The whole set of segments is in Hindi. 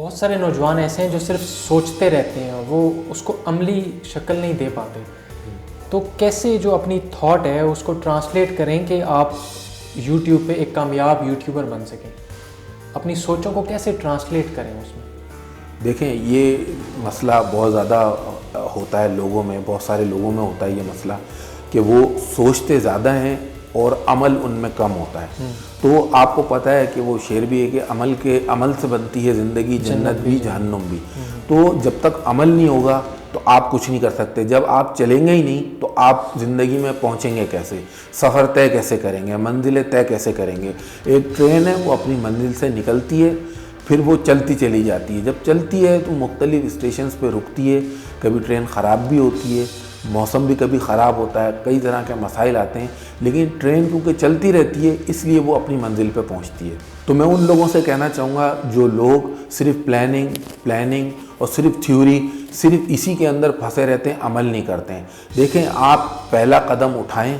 बहुत सारे नौजवान ऐसे हैं जो सिर्फ सोचते रहते हैं, वो उसको अमली शक्ल नहीं दे पाते। तो कैसे जो अपनी थॉट है उसको ट्रांसलेट करें कि आप यूट्यूब पे एक कामयाब यूट्यूबर बन सकें, अपनी सोचों को कैसे ट्रांसलेट करें उसमें? देखें, ये मसला बहुत ज़्यादा होता है लोगों में, बहुत सारे लोगों में होता है ये मसला कि वो सोचते ज़्यादा हैं और अमल उनमें कम होता है। तो आपको पता है कि वो शेर भी है कि अमल से बनती है ज़िंदगी, जन्नत भी जहन्नुम भी। तो जब तक अमल नहीं होगा तो आप कुछ नहीं कर सकते। जब आप चलेंगे ही नहीं तो आप ज़िंदगी में पहुंचेंगे कैसे, सफ़र तय कैसे करेंगे, मंजिलें तय कैसे करेंगे। एक ट्रेन है, वो अपनी मंजिल से निकलती है, फिर वो चलती चली जाती है। जब चलती है तो मुख्तलिफ़ स्टेशंस पे रुकती है, कभी ट्रेन ख़राब भी होती है, मौसम भी कभी ख़राब होता है, कई तरह के मसाइल आते हैं, लेकिन ट्रेन क्योंकि चलती रहती है इसलिए वो अपनी मंजिल पे पहुंचती है। तो मैं उन लोगों से कहना चाहूँगा जो लोग सिर्फ प्लानिंग और सिर्फ थ्योरी, सिर्फ इसी के अंदर फंसे रहते हैं, अमल नहीं करते हैं। देखें, आप पहला कदम उठाएं,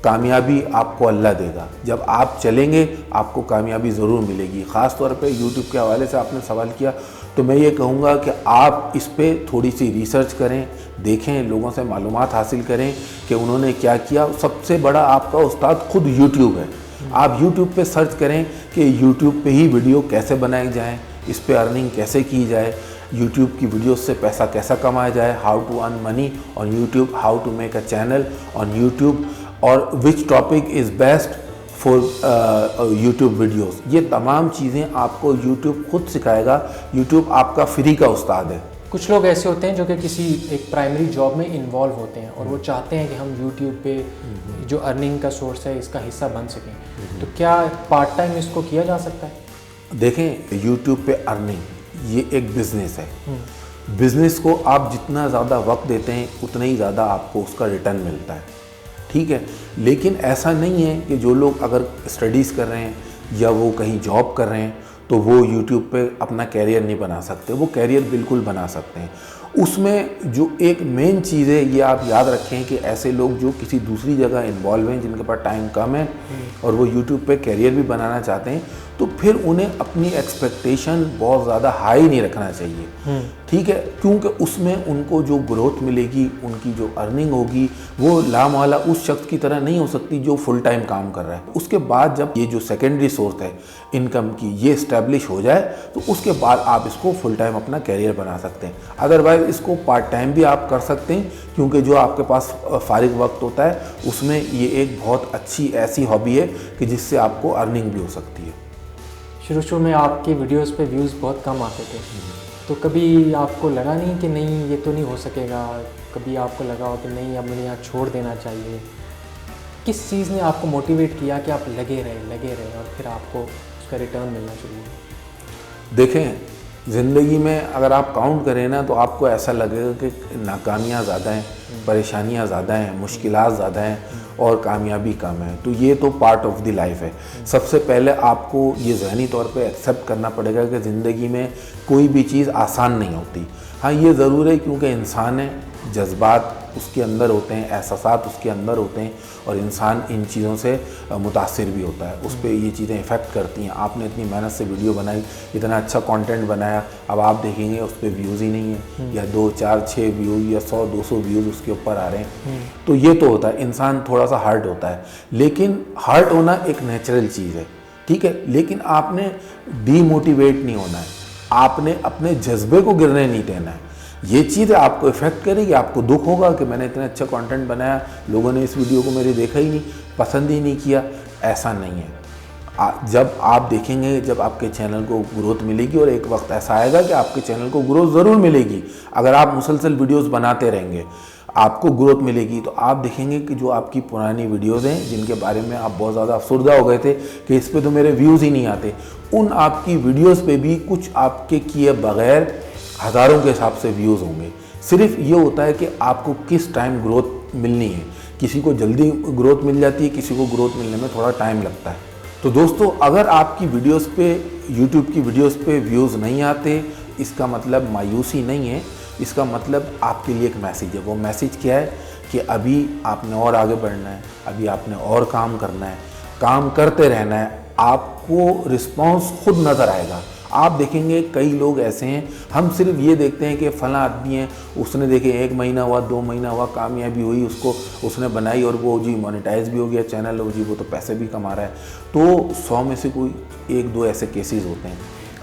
कामयाबी आपको अल्लाह देगा। जब आप चलेंगे आपको कामयाबी ज़रूर मिलेगी। ख़ास तौर पे यूट्यूब के हवाले से आपने सवाल किया, तो मैं ये कहूँगा कि आप इस पर थोड़ी सी रिसर्च करें, देखें, लोगों से मालूमात हासिल करें कि उन्होंने क्या किया। सबसे बड़ा आपका उस्ताद खुद यूट्यूब है। आप यूट्यूब पे सर्च करें कि यूट्यूब पे ही वीडियो कैसे बनाए जाएँ, इस पर अर्निंग कैसे की जाए, यूट्यूब की वीडियोस से पैसा कैसा कमाया जाए, how to earn money on YouTube, how to make a channel on YouTube, और which topic is best for YouTube videos. ये तमाम चीज़ें आपको यूट्यूब खुद सिखाएगा। यूट्यूब आपका फ्री का उस्ताद है। कुछ लोग ऐसे होते हैं जो कि किसी एक प्राइमरी जॉब में इन्वॉल्व होते हैं और वो चाहते हैं कि हम यूट्यूब पे जो अर्निंग का सोर्स है इसका हिस्सा बन सकें, तो क्या पार्ट टाइम इसको किया जा सकता है? देखें, यूट्यूब पे अर्निंग ये एक बिज़नेस है। बिज़नेस को आप जितना ज़्यादा वक्त देते हैं उतना ही ज़्यादा आपको उसका रिटर्न मिलता है, ठीक है। लेकिन ऐसा नहीं है कि जो लोग अगर स्टडीज़ कर रहे हैं या वो कहीं जॉब कर रहे हैं तो वो यूट्यूब पे अपना कैरियर नहीं बना सकते। वो कैरियर बिल्कुल बना सकते हैं। उसमें जो एक मेन चीज़ है, ये आप याद रखें कि ऐसे लोग जो किसी दूसरी जगह इन्वॉल्व हैं, जिनके पास टाइम कम है और वो यूट्यूब पे कैरियर भी बनाना चाहते हैं, तो फिर उन्हें अपनी एक्सपेक्टेशन बहुत ज़्यादा हाई नहीं रखना चाहिए, ठीक है। क्योंकि उसमें उनको जो ग्रोथ मिलेगी, उनकी जो अर्निंग होगी, वो लामाला उस शख्स की तरह नहीं हो सकती जो फुल टाइम काम कर रहा है। उसके बाद जब ये जो सेकेंडरी सोर्स है इनकम की, ये इस्टेब्लिश हो जाए तो उसके बाद आप इसको फुल टाइम अपना कैरियर बना सकते हैं। अदरवाइज इसको पार्ट टाइम भी आप कर सकते हैं, क्योंकि जो आपके पास फारिग वक्त होता है उसमें ये एक बहुत अच्छी ऐसी हॉबी है कि जिससे आपको अर्निंग भी हो सकती है। शुरू में आपके वीडियोस पे व्यूज़ बहुत कम आते थे, तो कभी आपको लगा नहीं कि नहीं ये तो नहीं हो सकेगा? कभी आपको लगा हो कि नहीं अब मुझे यहाँ छोड़ देना चाहिए? किस चीज़ ने आपको मोटिवेट किया कि आप लगे रहे और फिर आपको उसका रिटर्न मिलना शुरू हुआ? देखें, ज़िंदगी में अगर आप काउंट करें ना तो आपको ऐसा लगेगा कि नाकामियाँ ज़्यादा हैं, परेशानियाँ ज़्यादा हैं, मुश्किलात ज़्यादा हैं और कामयाबी कम है। तो ये तो पार्ट ऑफ द लाइफ है। सबसे पहले आपको ये ज़हनी तौर पे एक्सेप्ट करना पड़ेगा कि ज़िंदगी में कोई भी चीज़ आसान नहीं होती। हाँ, ये ज़रूर है क्योंकि इंसान है, जज्बात उसके अंदर होते हैं, एहसासात उसके अंदर होते हैं और इंसान इन चीज़ों से मुतासिर भी होता है। उस पर ये चीज़ें इफ़ेक्ट करती हैं। आपने इतनी मेहनत से वीडियो बनाई, इतना अच्छा कंटेंट बनाया, अब आप देखेंगे उस पर व्यूज़ ही नहीं है, या 2, 4, 6 व्यूज़ या 100, 200 व्यूज़ उसके ऊपर आ रहे हैं, तो ये तो होता है, इंसान थोड़ा सा हर्ट होता है। लेकिन हर्ट होना एक नेचुरल चीज़ है, ठीक है। लेकिन आपने डीमोटिवेट नहीं होना है, आपने अपने जज्बे को गिरने नहीं देना है। ये चीज़ आपको इफ़ेक्ट करेगी, आपको दुख होगा कि मैंने इतना अच्छा कंटेंट बनाया, लोगों ने इस वीडियो को मेरे देखा ही नहीं, पसंद ही नहीं किया। ऐसा नहीं है। जब आप देखेंगे, जब आपके चैनल को ग्रोथ मिलेगी, और एक वक्त ऐसा आएगा कि आपके चैनल को ग्रोथ ज़रूर मिलेगी। अगर आप मुसलसल वीडियोस बनाते रहेंगे आपको ग्रोथ मिलेगी। तो आप देखेंगे कि जो आपकी पुरानी वीडियोज़ हैं जिनके बारे में आप बहुत ज़्यादा अफसरदा हो गए थे कि इस पर तो मेरे व्यूज़ ही नहीं आते, उन आपकी वीडियोज़ पे भी कुछ आपके किए बगैर हज़ारों के हिसाब से व्यूज़ होंगे। सिर्फ ये होता है कि आपको किस टाइम ग्रोथ मिलनी है। किसी को जल्दी ग्रोथ मिल जाती है, किसी को ग्रोथ मिलने में थोड़ा टाइम लगता है। तो दोस्तों, अगर आपकी वीडियोस पे, यूट्यूब की वीडियोस पे व्यूज़ नहीं आते, इसका मतलब मायूसी नहीं है, इसका मतलब आपके लिए एक मैसेज है। वो मैसेज क्या है कि अभी आपने और आगे बढ़ना है, अभी आपने और काम करना है, काम करते रहना है। आपको रिस्पॉन्स खुद नज़र आएगा, आप देखेंगे कई लोग ऐसे हैं, हम सिर्फ ये देखते हैं कि फ़लाँ आदमी है, उसने देखे 1 महीना हुआ 2 महीना हुआ कामयाबी हुई उसको, उसने बनाई और वो जी मोनेटाइज भी हो गया चैनल, हो जी वो तो पैसे भी कमा रहा है। तो 100 में से कोई 1-2 ऐसे केसेस होते हैं।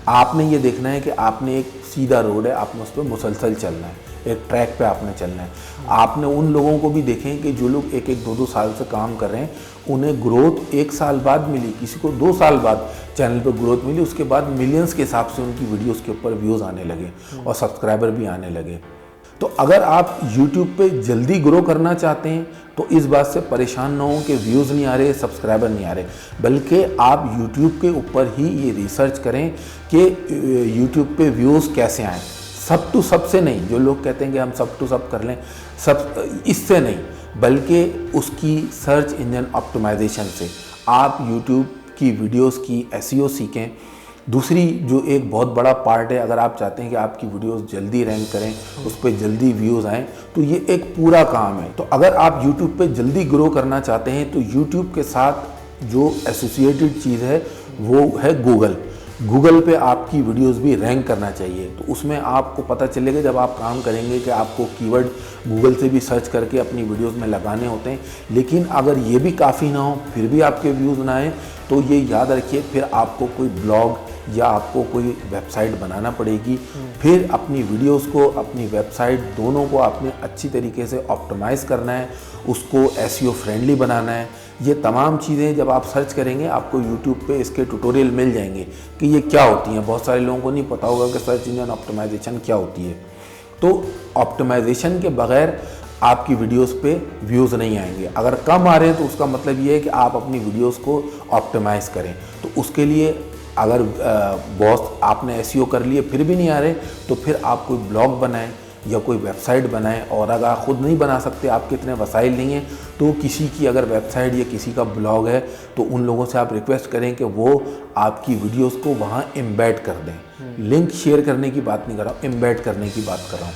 आपने ये देखना है कि आपने एक सीधा रोड है, आपने उस पर मुसलसल चलना है, एक ट्रैक पे आपने चलना है। आपने उन लोगों को भी देखें कि जो लोग 1-1, 2-2 साल से काम कर रहे हैं, उन्हें ग्रोथ 1 साल बाद मिली, किसी को 2 साल बाद चैनल पे ग्रोथ मिली, उसके बाद मिलियंस के हिसाब से उनकी वीडियोस के ऊपर व्यूज़ आने लगे और सब्सक्राइबर भी आने लगे। तो अगर आप YouTube पे जल्दी ग्रो करना चाहते हैं तो इस बात से परेशान ना हो कि व्यूज़ नहीं आ रहे, सब्सक्राइबर नहीं आ रहे, बल्कि आप YouTube के ऊपर ही ये रिसर्च करें कि YouTube पे व्यूज़ कैसे आएँ। सब टू सब से नहीं, जो लोग कहते हैं कि हम सब टू सब कर लें, सब इससे नहीं, बल्कि उसकी सर्च इंजन ऑप्टिमाइजेशन से आप YouTube की वीडियोस की SEO सीखें। दूसरी जो एक बहुत बड़ा पार्ट है, अगर आप चाहते हैं कि आपकी वीडियोस जल्दी रैंक करें, उस पर जल्दी व्यूज़ आएँ, तो ये एक पूरा काम है। तो अगर आप YouTube पे जल्दी ग्रो करना चाहते हैं तो YouTube के साथ जो एसोसिएटेड चीज़ है वो है गूगल पे आपकी वीडियोस भी रैंक करना चाहिए। तो उसमें आपको पता चलेगा जब आप काम करेंगे कि आपको कीवर्ड गूगल से भी सर्च करके अपनी वीडियोस में लगाने होते हैं। लेकिन अगर ये भी काफ़ी ना हो, फिर भी आपके व्यूज़ ना आए, तो ये याद रखिए फिर आपको कोई ब्लॉग या आपको कोई वेबसाइट बनाना पड़ेगी। फिर अपनी वीडियोस को, अपनी वेबसाइट दोनों को आपने अच्छी तरीके से ऑप्टिमाइज़ करना है, उसको SEO फ्रेंडली बनाना है। ये तमाम चीज़ें जब आप सर्च करेंगे आपको YouTube पे इसके ट्यूटोरियल मिल जाएंगे कि ये क्या होती हैं। बहुत सारे लोगों को नहीं पता होगा कि सर्च इंजन ऑप्टिमाइजेशन क्या होती है। तो ऑप्टिमाइजेशन के बगैर आपकी वीडियोस पे व्यूज़ नहीं आएंगे। अगर कम आ रहे हैं तो उसका मतलब ये है कि आप अपनी वीडियोस को ऑप्टिमाइज़ करें। तो उसके लिए अगर बॉस आपने SEO कर लिए फिर भी नहीं आ रहे, तो फिर आप कोई ब्लॉग बनाएं या कोई वेबसाइट बनाएं। और अगर आप खुद नहीं बना सकते, आपके इतने वसाइल नहीं हैं, तो किसी की अगर वेबसाइट या किसी का ब्लॉग है तो उन लोगों से आप रिक्वेस्ट करें कि वो आपकी वीडियोस को वहाँ एम्बेड कर दें। लिंक शेयर करने की बात नहीं कर रहा हूँ, एम्बेड करने की बात कर रहा हूँ।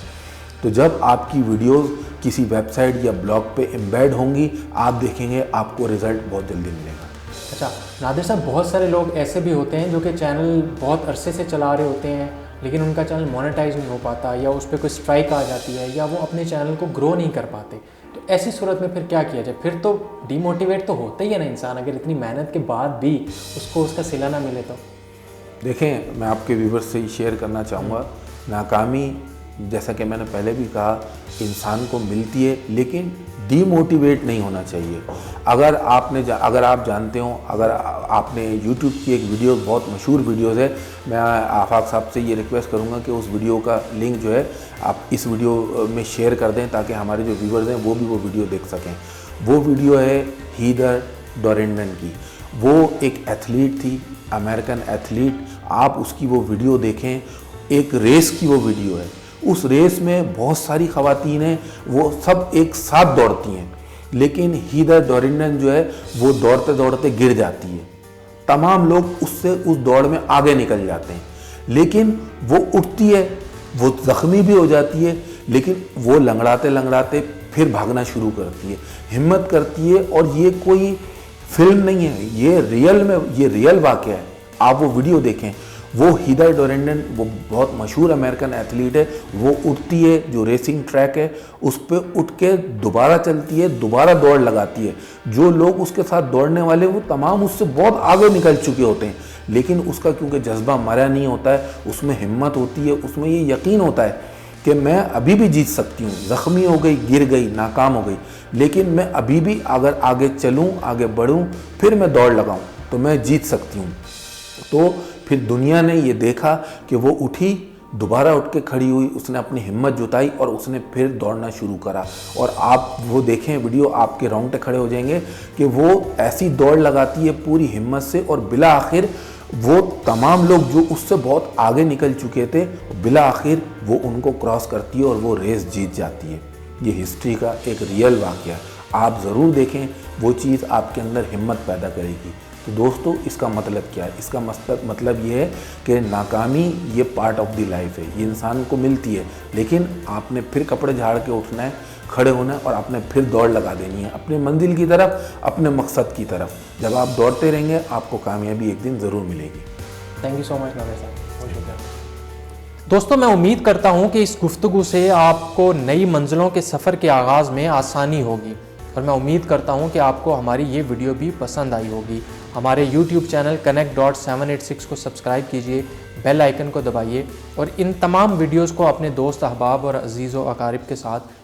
तो जब आपकी वीडियोस किसी वेबसाइट या ब्लॉग पे एम्बेड होंगी, आप देखेंगे आपको रिज़ल्ट बहुत जल्दी मिलेगा। अच्छा नादिर साहब, बहुत सारे लोग ऐसे भी होते हैं जो कि चैनल बहुत अरसे से चला रहे होते हैं, लेकिन उनका चैनल मोनेटाइज नहीं हो पाता, या उस पर कोई स्ट्राइक आ जाती है, या वो अपने चैनल को ग्रो नहीं कर पाते। तो ऐसी सूरत में फिर क्या किया जाए? फिर तो डीमोटिवेट तो होता ही है ना इंसान, अगर इतनी मेहनत के बाद भी उसको उसका सिला ना मिले तो। देखें, मैं आपके व्यूवर्स से शेयर करना चाहूँगा, नाकामी जैसा कि मैंने पहले भी कहा इंसान को मिलती है, लेकिन डीमोटिवेट नहीं होना चाहिए। अगर आप जानते हो, अगर आपने YouTube की एक वीडियो, बहुत मशहूर वीडियोज़ है, मैं आफाक साहब से ये रिक्वेस्ट करूँगा कि उस वीडियो का लिंक जो है आप इस वीडियो में शेयर कर दें, ताकि हमारे जो व्यूवर्स हैं वो भी वो वीडियो देख सकें। वो वीडियो है हीदर डोरिंडन की। वो एक एथलीट थी, अमेरिकन एथलीट। आप उसकी वो वीडियो देखें, एक रेस की वो वीडियो है। उस रेस में बहुत सारी ख़वातीन हैं, वो सब एक साथ दौड़ती हैं, लेकिन हीदर डोरिंडन जो है वो दौड़ते दौड़ते गिर जाती है। तमाम लोग उससे उस दौड़ में आगे निकल जाते हैं, लेकिन वो उठती है, वो ज़ख्मी भी हो जाती है, लेकिन वो लंगड़ाते लंगड़ाते फिर भागना शुरू करती है, हिम्मत करती है। और ये कोई फिल्म नहीं है, ये रियल वाक़या है। आप वो वीडियो देखें। वो हीदर डोरिंडन, वो बहुत मशहूर अमेरिकन एथलीट है, वो उठती है, जो रेसिंग ट्रैक है उस पर उठ के दोबारा चलती है, दोबारा दौड़ लगाती है। जो लोग उसके साथ दौड़ने वाले वो तमाम उससे बहुत आगे निकल चुके होते हैं, लेकिन उसका क्योंकि जज्बा मरा नहीं होता है, उसमें हिम्मत होती है, उसमें ये यकीन होता है कि मैं अभी भी जीत सकती हूँ। ज़ख्मी हो गई, गिर गई, नाकाम हो गई, लेकिन मैं अभी भी अगर आगे चलूँ, आगे बढ़ूँ, फिर मैं दौड़ लगाऊँ तो मैं जीत सकती हूँ। तो फिर दुनिया ने ये देखा कि वो उठी, दोबारा उठ के खड़ी हुई, उसने अपनी हिम्मत जुटाई और उसने फिर दौड़ना शुरू करा। और आप वो देखें वीडियो, आपके रोंगटे खड़े हो जाएंगे कि वो ऐसी दौड़ लगाती है पूरी हिम्मत से, और बिला आखिर वो तमाम लोग जो उससे बहुत आगे निकल चुके थे, बिला आखिर वो उनको क्रॉस करती है और वो रेस जीत जाती है। ये हिस्ट्री का एक रियल वाक़या, आप ज़रूर देखें, वो चीज़ आपके अंदर हिम्मत पैदा करेगी। तो दोस्तों, इसका मतलब क्या है? इसका मतलब ये है कि नाकामी ये पार्ट ऑफ द लाइफ है, ये इंसान को मिलती है, लेकिन आपने फिर कपड़े झाड़ के उठना है, खड़े होना है, और आपने फिर दौड़ लगा देनी है अपने मंजिल की तरफ, अपने मकसद की तरफ। जब आप दौड़ते रहेंगे आपको कामयाबी एक दिन ज़रूर मिलेगी। Thank you so much Nadir साहब। दोस्तों, मैं उम्मीद करता हूं कि इस गुफ्तगू से आपको नई मंजिलों के सफ़र के आगाज़ में आसानी होगी और मैं उम्मीद करता हूं कि आपको हमारी ये वीडियो भी पसंद आई होगी। हमारे YouTube चैनल connect.786 को सब्सक्राइब कीजिए, बेल आइकन को दबाइए और इन तमाम वीडियोस को अपने दोस्त, अहबाब और अजीज़ व अकारिब के साथ